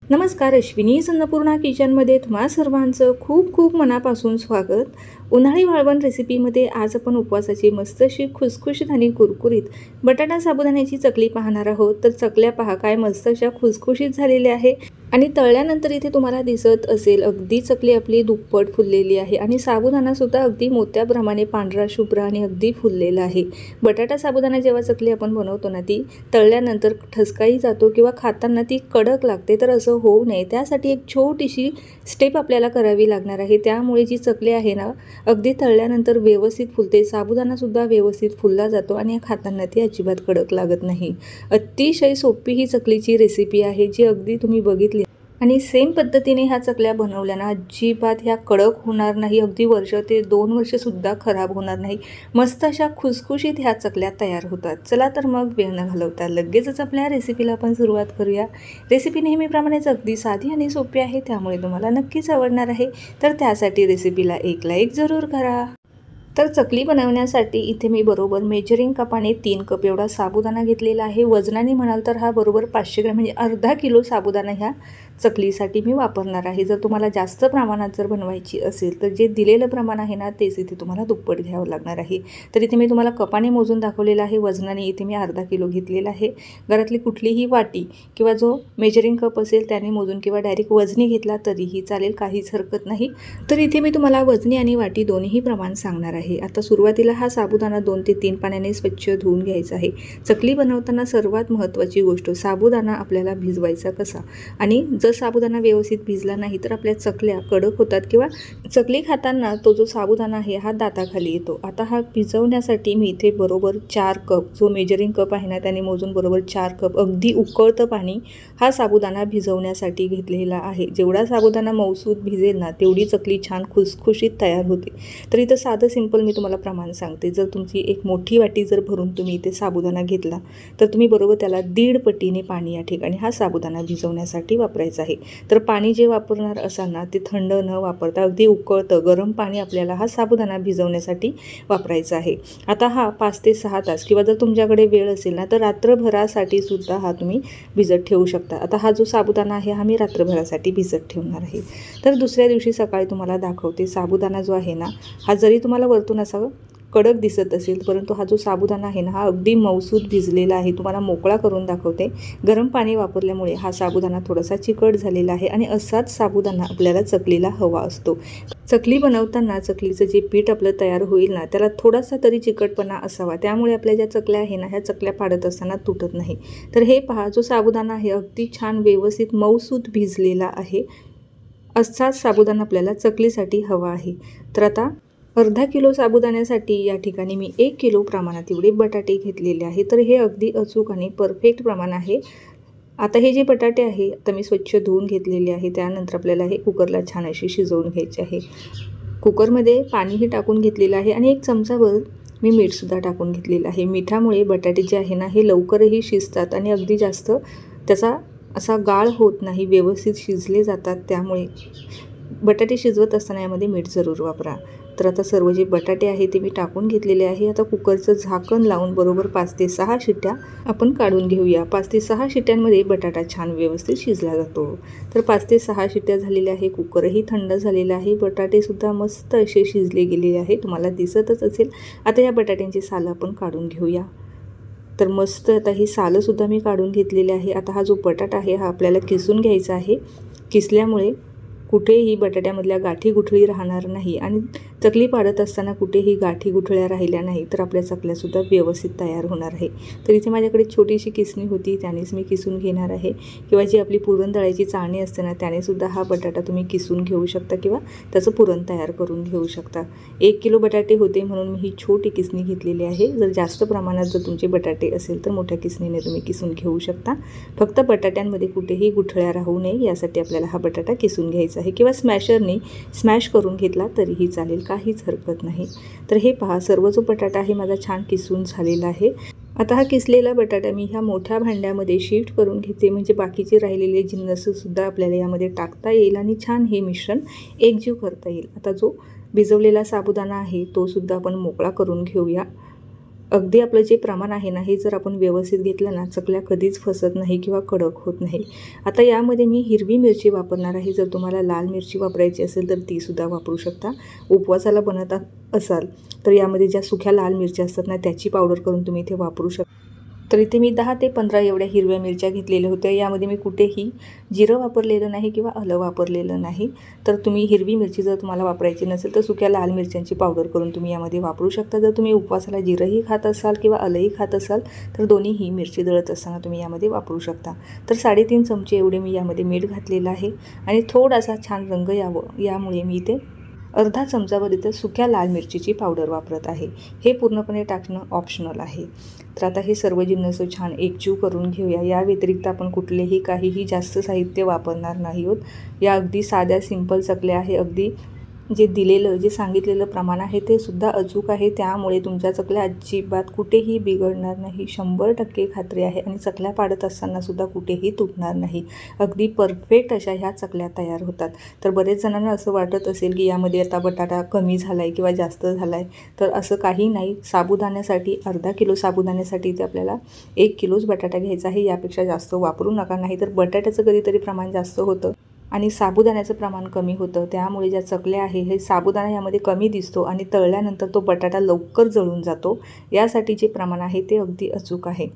नमस्कार, अश्विनी अन्नपूर्णा किचनमध्ये तुम्हा सर्वांचं खूप खूप मनापासून स्वागत. उन्हाळी वाळवण रेसिपीमध्ये आज आपण उपवासाची मस्त अशी खुसखुशीत आणि कुरकुरीत बटाटा साबुदाण्याची चकली पाहणार आहोत. तर चकल्या पहा काय मस्त अशा खुसखुशीत झालेल्या आहे आणि तळल्यानंतर इथे तुम्हाला दिसत असेल अगदी चकली आपली दुप्पट फुललेली आहे आणि साबुदाणा सुद्धा अगदी मोत्याप्रमाणे पांढरा शुभ्र आणि अगदी फुललेला आहे. बटाटा साबुदाणा जेव्हा चकली आपण बनवतो ना, ती तळल्यानंतर ठसकाही जातो किंवा खाताना ती कडक लागते. तर असं होऊ नये त्यासाठी एक छोटीशी स्टेप आपल्याला करावी लागणार आहे. त्यामुळे जी चकली आहे ना, अगदी तळल्यानंतर व्यवस्थित फुलते, साबुदाणासुद्धा व्यवस्थित फुलला जातो आणि खाताना ती अजिबात कडक लागत नाही. अतिशय सोपी ही चकलीची रेसिपी आहे, जी अगदी तुम्ही बघितली आणि सेम पद्धतीने ह्या चकल्या बनवल्या ना, अजिबात ह्या कडक होणार नाही. अगदी वर्ष ते 2 वर्षसुद्धा खराब होणार नाही. मस्त अशा खुसखुशीत ह्या चकल्या तयार होतात. चला तर मग वेळ न घालवता लगेचच आपल्या रेसिपीला आपण सुरुवात करूया. रेसिपी नेहमीप्रमाणेच अगदी साधी आणि सोपी आहे, त्यामुळे तुम्हाला नक्कीच आवडणार आहे. तर त्यासाठी रेसिपीला एक लाईक जरूर करा. तर चकली बनवण्यासाठी इथे मी बरोबर मेजरिंग कपाने 3 कप एवढा साबुदाणा घेतलेला आहे. वजनाने म्हणाल तर हा बरोबर 500 ग्रॅम म्हणजे अर्धा किलो साबुदाणा ह्या चकलीसाठी मी वापरणार आहे. जर तुम्हाला जास्त प्रमाणात जर बनवायची असेल तर जे दिलेलं प्रमाण आहे ना, तेच इथे तुम्हाला दुप्पट घ्यावं लागणार आहे. तर इथे मी तुम्हाला कपाने मोजून दाखवलेलं आहे. वजनाने इथे मी अर्धा किलो घेतलेला आहे. घरातली कुठलीही वाटी किंवा जो मेजरिंग कप असेल त्याने मोजून किंवा डायरेक्ट वजनी घेतला तरीही चालेल, काहीच हरकत नाही. तर इथे मी तुम्हाला वजनी आणि वाटी दोन्ही प्रमाण सांगणार आहे. आता सुरुवातीला हा साबुदाणा 2 ते 3 पाण्याने स्वच्छ धुवून घ्यायचा आहे. चकली बनवताना सर्वात महत्त्वाची गोष्ट साबुदाणा आपल्याला भिजवायचा कसा, आणि जर साबुदाणा व्यवस्थित भिजला नाही तर आपल्या चकल्या कडक होतात किंवा चकली खाताना तो जो साबुदाणा आहे हा दाताखाली येतो. आता हा भिजवण्यासाठी मी इथे बरोबर 4 कप, जो मेजरिंग कप आहे ना त्याने मोजून बरोबर 4 कप अगदी उकळतं पाणी हा साबुदाणा भिजवण्यासाठी घेतलेला आहे. जेवढा साबुदाणा मऊसूत भिजेल ना, तेवढी चकली छान खुसखुशीत तयार होते. तर इथं साधं सिंपल मी तुम्हाला प्रमाण सांगते. जर तुमची एक मोठी वाटी जर भरून तुम्ही इथे साबुदाणा घेतला तर तुम्ही बरोबर त्याला 1.5 पटीने पाणी या ठिकाणी हा साबुदाणा भिजवण्यासाठी वापरायचं आहे. तर पाणी जे वापरणार असाल ना, ते थंड न वापरता अगदी उकळतं गरम पाणी आपल्याला हा साबुदाणा भिजवण्यासाठी वापरायचा आहे. आता हा 5 ते 6 तास किंवा जर तुमच्याकडे वेळ असेल ना तर रात्रभरासाठी सुद्धा हा तुम्ही भिजत ठेवू शकता. आता हा जो साबुदाणा आहे हा मी रात्रभरासाठी भिजत ठेवणार आहे. तर दुसऱ्या दिवशी सकाळी तुम्हाला दाखवते. साबुदाणा जो आहे ना, हा जरी तुम्हाला वरतून असा कडक दिसत असेल, परंतु हा जो साबुदाणा आहे ना, हा अगदी मऊसूत भिजलेला आहे. तुम्हाला मोकळा करून दाखवते. गरम पाणी वापरल्यामुळे हा साबुदाणा थोडासा चिकट झालेला आहे आणि असाच साबुदाणा आपल्याला चकलीला हवा असतो. चकली बनवताना चकलीचं जे पीठ आपलं तयार होईल ना, त्याला थोडासा तरी चिकटपणा असावा. त्यामुळे आपल्या ज्या चकल्या आहे ना, ह्या चकल्या पाडत असताना तुटत नाही. तर हे पहा, जो साबुदाणा आहे अगदी छान व्यवस्थित मऊसूत भिजलेला आहे. असाच साबुदाणा आपल्याला चकलीसाठी हवा आहे. तर आता अर्धा किलो साबुदाण्यासाठी या ठिकाणी मी 1 किलो प्रमाणात एवढे बटाटे घेतलेले आहे. तर हे अगदी अचूक आणि परफेक्ट प्रमाण आहे. आता हे जे बटाटे आहे आता मी स्वच्छ धुवून घेतलेले आहे. त्यानंतर आपल्याला हे कुकरला छान अशी शिजवून घ्यायचे आहे. कुकरमध्ये पाणीही टाकून घेतलेलं आहे आणि 1 चमचाभर मी मीठसुद्धा टाकून घेतलेलं आहे. मिठामुळे बटाटे जे आहे ना, हे लवकरही शिजतात आणि अगदी जास्त त्याचा असा गाळ होत नाही, व्यवस्थित शिजले जातात. त्यामुळे बटाटे शिजवत असताना यामध्ये मीठ जरूर वापरा. तर आता सर्व जे बटाटे आहे ते मी टाकून घेतलेले आहे. आता कुकरचं झाकण लावून बरोबर 5 ते 6 शिट्ट्या आपण काढून घेऊया. 5 ते 6 शिट्ट्यांमध्ये बटाटा छान व्यवस्थित शिजला जातो. तर 5 ते 6 शिट्ट्या झालेल्या आहे. कुकरही थंड झालेला आहे. बटाटेसुद्धा मस्त असे शिजले गेलेले आहे, तुम्हाला दिसतच असेल. आता या बटाट्यांची सालं आपण काढून घेऊया. तर मस्त आता ही सालंसुद्धा मी काढून घेतलेली आहे. आता हा जो बटाटा आहे हा आपल्याला किसून घ्यायचा आहे. किसल्यामुळे कुठेही बटाट्यामधल्या गाठी गुठळी राहणार नाही आणि चकली पाडत असताना कुठेही गाठी गुठळ्या राहिल्या नाही तर आपल्या चकल्यासुद्धा व्यवस्थित तयार होणार आहे. तर इथे माझ्याकडे छोटीशी किसणी होती, त्यानेच मी किसून घेणार आहे. किंवा जी आपली पुरण दळायची चाळणी असते ना, त्यानेसुद्धा हा बटाटा तुम्ही किसून घेऊ शकता किंवा त्याचं पुरण तयार करून घेऊ शकता. 1 किलो बटाटे होते म्हणून मी ही छोटी किसणी घेतलेली आहे. जर जास्त प्रमाणात जर तुमचे बटाटे असेल तर मोठ्या किसणीने तुम्ही किसून घेऊ शकता. फक्त बटाट्यांमध्ये कुठेही गुठळ्या राहू नये यासाठी आपल्याला हा बटाटा किसून घ्यायचा आहे किंवा स्मॅशरने स्मॅश करून घेतला तरीही चालेल, काहीच हरकत नाही. तर हे पहा, सर्व जो बटाटा आहे माझा छान किसून झालेला आहे. आता हा किसलेला बटाटा मी ह्या मोठ्या भांड्यामध्ये शिफ्ट करून घेते, म्हणजे बाकीचे राहिलेले जिन्नससुद्धा आपल्याला यामध्ये टाकता येईल आणि छान हे मिश्रण एकजीव करता येईल. आता जो भिजवलेला साबुदाणा आहे तो सुद्धा आपण मोकळा करून घेऊया. अगदी आपलं जे प्रमाण आहे ना, हे जर आपण व्यवस्थित घेतलं ना, चकल्या कधीच फसत नाही किंवा कडक होत नाही. आता यामध्ये मी हिरवी मिरची वापरणार आहे. जर तुम्हाला लाल मिरची वापरायची असेल तर तीसुद्धा वापरू शकता. उपवासाला बनवत असाल तर यामध्ये ज्या सुक्या लाल मिरच्या असतात ना, त्याची पावडर करून तुम्ही इथे वापरू शकता. तर इथे मी 10 ते 15 एवढ्या हिरव्या मिरच्या घेतलेल्या होत्या. यामध्ये मी कुठेही जिरं वापरलेलं नाही किंवा आलं वापरलेलं नाही. तर तुम्ही हिरवी मिरची जर तुम्हाला वापरायची नसेल तर सुक्या लाल मिरच्यांची पावडर करून तुम्ही यामध्ये वापरू शकता. जर तुम्ही उपवासाला जिरंही खात असाल किंवा आलंही खात असाल तर दोन्हीही मिरची दळत असताना तुम्ही यामध्ये वापरू शकता. तर 3.5 चमचे एवढे मी यामध्ये मीठ घातलेलं आहे आणि थोडासा छान रंग यावं यामुळे मी इथे अर्धा चमचाभर इथं सुक्या लाल मिरचीची पावडर वापरत आहे. हे पूर्णपणे टाकणं ऑप्शनल आहे. तर आता हे सर्व जिन्नस छान एकजीव करून घेऊया. या व्यतिरिक्त आपण कुठलेही काहीही जास्त साहित्य वापरणार नाही आहोत. या अगदी साध्या सिंपल चकल्या आहे. अगदी जे सांगितलेलं प्रमाण आहे ते सुद्धा अचूक आहे. त्यामुळे तुमच्या चकल्या अजिबात कुठेही बिघडणार नाही. 100% खात्री आहे. आणि चकल्या पाडत असताना सुद्धा कुठेही तुटणार नाही. अगदी परफेक्ट अशा ह्या चकल्या तयार होतात. तर बरेच जणांना असं वाटत असेल की यामध्ये आता बटाटा कमी झाला आहे किंवा जास्त झाला आहे, तर असं काही नाही. साबुदाण्यासाठी अर्धा किलो साबुदाण्यासाठी इथे आपल्याला 1 किलोच बटाटा घ्यायचा आहे. यापेक्षा जास्त वापरू नका, नाही तर बटाट्याचं कधीतरी प्रमाण जास्त होतं आणि साबुदाण्याचं प्रमाण कमी होतं. त्यामुळे ज्या चकल्या आहे हे साबुदाणा यामध्ये कमी दिसतो आणि तळल्यानंतर तो बटाटा लवकर जळून जातो. यासाठी जे प्रमाण आहे ते अगदी अचूक आहे.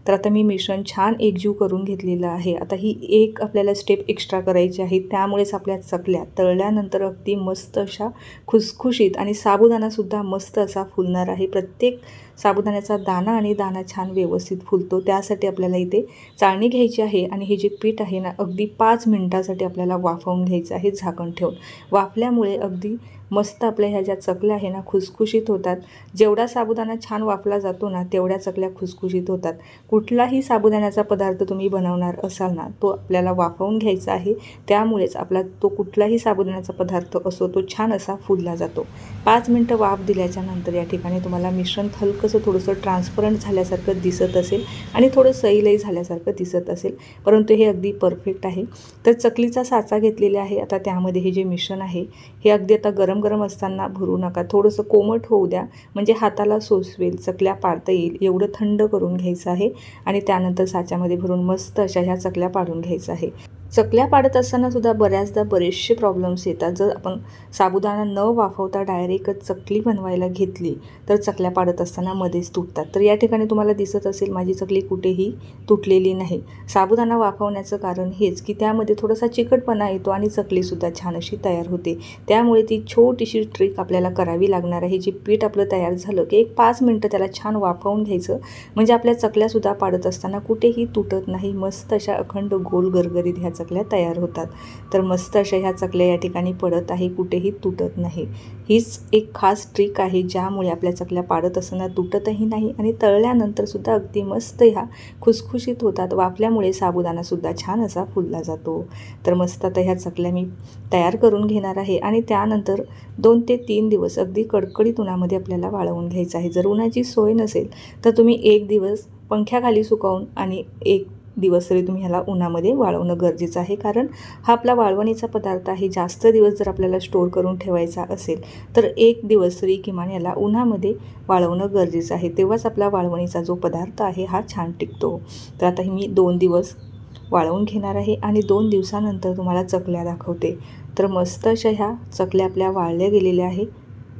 तर आता मी मिश्रण छान एकजीव करून घेतलेलं आहे. आता ही एक आपल्याला स्टेप एक्स्ट्रा करायची आहे. त्यामुळेच आपल्या चकल्या तळल्यानंतर अगदी मस्त अशा खुसखुशीत आणि साबुदाणासुद्धा मस्त असा फुलणार आहे. प्रत्येक साबुदाण्याचा दाणा आणि दाणा छान व्यवस्थित फुलतो. त्यासाठी आपल्याला इथे चाळणी घ्यायची आहे आणि हे जे पीठ आहे ना, अगदी 5 मिनिटासाठी आपल्याला वाफवून घ्यायचं आहे झाकण ठेवून. वाफल्यामुळे अगदी मस्त आपल्या ह्या ज्या चकल्या आहे ना खुसखुशीत होतात. जेवढा साबुदाणा छान वाफला जातो ना, तेवढ्या चकल्या खुसखुशीत होतात. कुठलाही साबुदाण्याचा पदार्थ तुम्ही बनवणार असाल ना, तो आपल्याला वाफवून घ्यायचा आहे. त्यामुळेच आपला तो कुठलाही साबुदाण्याचा पदार्थ असो तो छान असा फुलला जातो. 5 मिनटं वाफ दिल्याच्या नंतर या ठिकाणी तुम्हाला मिश्रण हलकंसं थोडंसं ट्रान्सपरंट झाल्यासारखं दिसत असेल आणि थोडं सैलही झाल्यासारखं दिसत असेल, परंतु हे अगदी परफेक्ट आहे. तर चकलीचा साचा घेतलेला आहे. आता त्यामध्ये हे जे मिश्रण आहे हे अगदी आता गरम असताना भरू नका. थोडंसं कोमट होऊ द्या, म्हणजे हाताला सोसवेल, चकल्या पाडता येईल एवढं थंड करून घ्यायचं आहे. आणि त्यानंतर साच्यामध्ये भरून मस्त अशा ह्या चकल्या पाडून घ्यायचं आहे. चकल्या पाडत असताना सुद्धा बऱ्याचदा बरेचसे प्रॉब्लेम्स येतात. जर आपण साबुदाणा न वाफवता डायरेक्ट चकली बनवायला घेतली तर चकल्या पाडत असताना मध्येच तुटतात. तर या ठिकाणी तुम्हाला दिसत असेल माझी चकली कुठेही तुटलेली नाही. साबुदाणा वाफवण्याचं कारण हेच की त्यामध्ये थोडासा चिकटपणा येतो आणि चकलीसुद्धा छान अशी तयार होते. त्यामुळे ती छोटीशी ट्रिक आपल्याला करावी लागणार आहे. जे पीठ आपलं तयार झालं की एक 5 मिनटं त्याला छान वाफवून घ्यायचं, म्हणजे आपल्या चकल्यासुद्धा पाडत असताना कुठेही तुटत नाही. मस्त अशा अखंड गोल गरगरीत ह्या चकल्या तयार होतात. तर मस्त अशा ह्या चकल्या या ठिकाणी पडत आहे, कुठेही तुटत नाही. हीच एक खास ट्रिक आहे ज्यामुळे आपल्या चकल्या पाडत असताना तुटतही नाही आणि तळल्यानंतर सुद्धा अगदी मस्त ह्या खुसखुशीत होतात. वाफल्यामुळे साबुदाणासुद्धा छान असा फुलला जातो. तर मस्त आता ह्या चकल्या मी तयार करून घेणार आहे आणि त्यानंतर 2 ते 3 दिवस अगदी कडकडीत उन्हामध्ये आपल्याला वाळवून घ्यायचं आहे. जर उन्हाची सोय नसेल तर तुम्ही 1 दिवस पंख्याखाली सुकवून आणि 1 दिवस तरी तुम्ही ह्याला उन्हामध्ये वाळवणं गरजेचं आहे. कारण हा आपला वाळवणीचा पदार्थ आहे. जास्त दिवस जर आपल्याला स्टोअर करून ठेवायचा असेल तर 1 दिवस तरी किमान याला उन्हामध्ये वाळवणं गरजेचं आहे. तेव्हाच आपला वाळवणीचा जो पदार्थ आहे हा छान टिकतो. तर आता मी 2 दिवस वाळवून घेणार आहे आणि 2 दिवसानंतर तुम्हाला चकल्या दाखवते. तर मस्त अशा ह्या चकल्या आपल्या वाळल्या गेलेल्या आहे.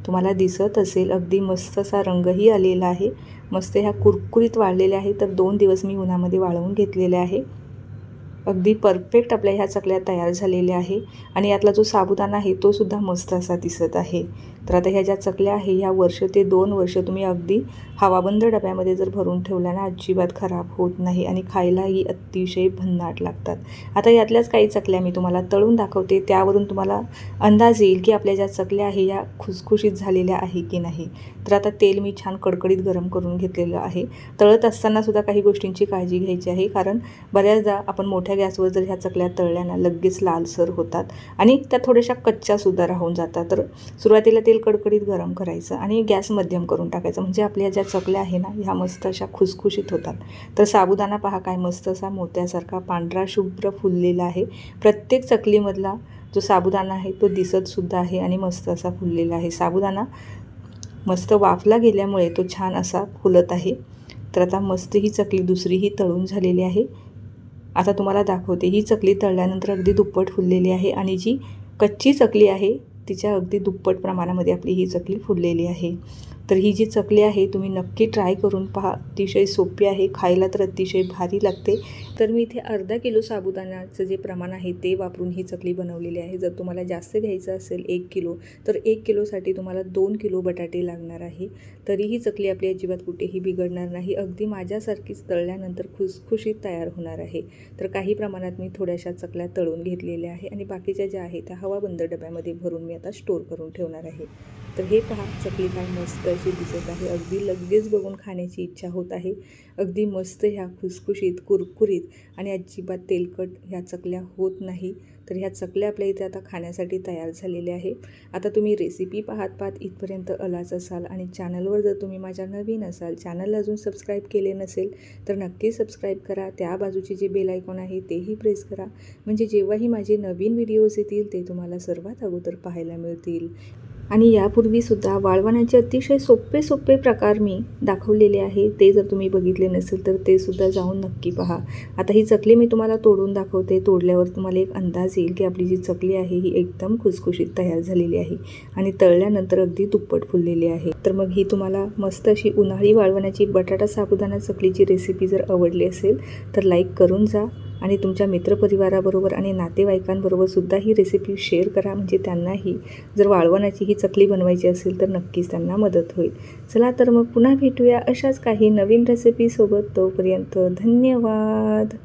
तुम्हाला दिसत असेल अगदी मस्त असा रंगही आलेला आहे. मस्त ह्या कुरकुरीत वाळलेल्या आहे. तर 2 दिवस मी उन्हामध्ये वाळवून घेतलेले आहे. अगदी परफेक्ट आपल्या ह्या चकल्या तयार झालेल्या आहे आणि यातला जो साबुदाणा आहे तो सुद्धा मस्त असा दिसत आहे. तर आता ह्या ज्या चकल्या आहे ह्या वर्ष ते 2 वर्ष तुम्ही अगदी हवाबंद डब्यामध्ये जर भरून ठेवल्या ना, अजिबात खराब होत नाही आणि खायलाही अतिशय भन्नाट लागतात. आता यातल्याच काही चकल्या मी तुम्हाला तळून दाखवते. त्यावरून तुम्हाला अंदाज येईल की आपल्या ज्या चकल्या आहे या खुसखुशीत झालेल्या आहे की नाही. तर आता तेल मी छान कडकडीत गरम करून घेतलेलं आहे. तळत असताना सुद्धा काही गोष्टींची काळजी घ्यायची आहे, कारण बऱ्याचदा आपण मोठ्या गॅसवर जर ह्या चकल्या तळल्या ना लगेच लालसर होतात आणि त्या थोड्याशा कच्च्यासुद्धा राहून जातात. तर सुरुवातीला तेल कडकडीत गरम करायचं आणि गॅस मध्यम करून टाकायचं, म्हणजे आपल्या ज्या चकल्या आहे ना ह्या मस्त अशा खुसखुशीत होतात. तर साबुदाणा पहा काय मस्त असा मोत्यासारखा पांढरा शुभ्र फुललेला आहे. प्रत्येक चकलीमधला जो साबुदाणा आहे तो दिसतसुद्धा आहे आणि मस्त असा फुललेला आहे. साबुदाणा मस्त वाफला गेल्यामुळे तो छान असा फुलत आहे. तर आता मस्त ही चकली दुसरीही तळून झालेली आहे. आता तुम्हाला दाखवते, ही चकली तळल्यानंतर अगदी दुप्पट फुललेली आहे आणि जी कच्ची चकली आहे तिच्या अगदी दुप्पट प्रमाणामध्ये आपली ही चकली फुललेली आहे. तर ही जी चकली आहे तुम्ही नक्की ट्राय करून पहा. अतिशय सोपी आहे, खायला तर अतिशय भारी लागते. तर मी इथे अर्धा किलो साबुदाण्याचं जे प्रमाण आहे ते वापरून ही चकली बनवलेली आहे. जर तुम्हाला जास्त घ्यायचं असेल 1 किलो, तर 1 किलोसाठी तुम्हाला 2 किलो बटाटे लागणार आहे. तरीही चकली आपली अजिबात कुठेही बिघडणार नाही. अगदी माझ्यासारखीच तळल्यानंतर खुसखुशीत तयार होणार आहे. तर काही प्रमाणात मी थोड्याशा चकल्या तळून घेतलेल्या आहे आणि बाकीच्या ज्या आहेत त्या हवाबंद डब्यामध्ये भरून मी आता स्टोर करून ठेवणार आहे. तर हे पहा, चकली काय मस्त अशी दिसत आहे. अगदी लगेच बघून खाण्याची इच्छा होत आहे. अगदी मस्त ह्या खुसखुशीत, कुरकुरीत आणि अजिबात तेलकट ह्या चकल्या होत नाही. तर ह्या चकल्या आपल्या इथे आता खाण्यासाठी तयार झालेल्या आहे. आता तुम्ही रेसिपी पाहत इथपर्यंत आलाच असाल आणि चॅनलवर जर तुम्ही माझ्या नवीन असाल, चॅनलला अजून सबस्क्राईब केले नसेल तर नक्की सबस्क्राईब करा. त्या बाजूचे जे बेल आयकॉन आहे तेही प्रेस करा, म्हणजे जेव्हाही माझे नवीन व्हिडिओज येतील ते तुम्हाला सर्वात अगोदर पाहायला मिळतील. आणि यापूर्वीसुद्धा वाळवणाचे अतिशय सोपे प्रकार मी दाखवलेले आहे. ते जर तुम्ही बघितले नसेल तर ते सुद्धा जाऊन नक्की पहा. आता ही चकली मी तुम्हाला तोडून दाखवते. तोडल्यावर तुम्हाला एक अंदाज येईल की आपली जी चकली आहे ही एकदम खुसखुशीत तयार झालेली आहे आणि तळल्यानंतर अगदी दुप्पट फुललेली आहे. तर मग ही तुम्हाला मस्त अशी उन्हाळी वाळवणाची बटाटा साबुदाणा चकलीची रेसिपी जर आवडली असेल तर लाईक करून जा आणि तुमच्या मित्रपरिवाराबरोबर आणि नातेवाईकांबरोबर सुद्धा ही रेसिपी शेअर करा, म्हणजे त्यांनाही जर वाळवणाची ही चकली बनवायची असेल तर नक्कीच त्यांना मदत होईल. चला तर मग पुन्हा भेटूया अशाच काही नवीन रेसिपीसोबत. तोपर्यंत धन्यवाद.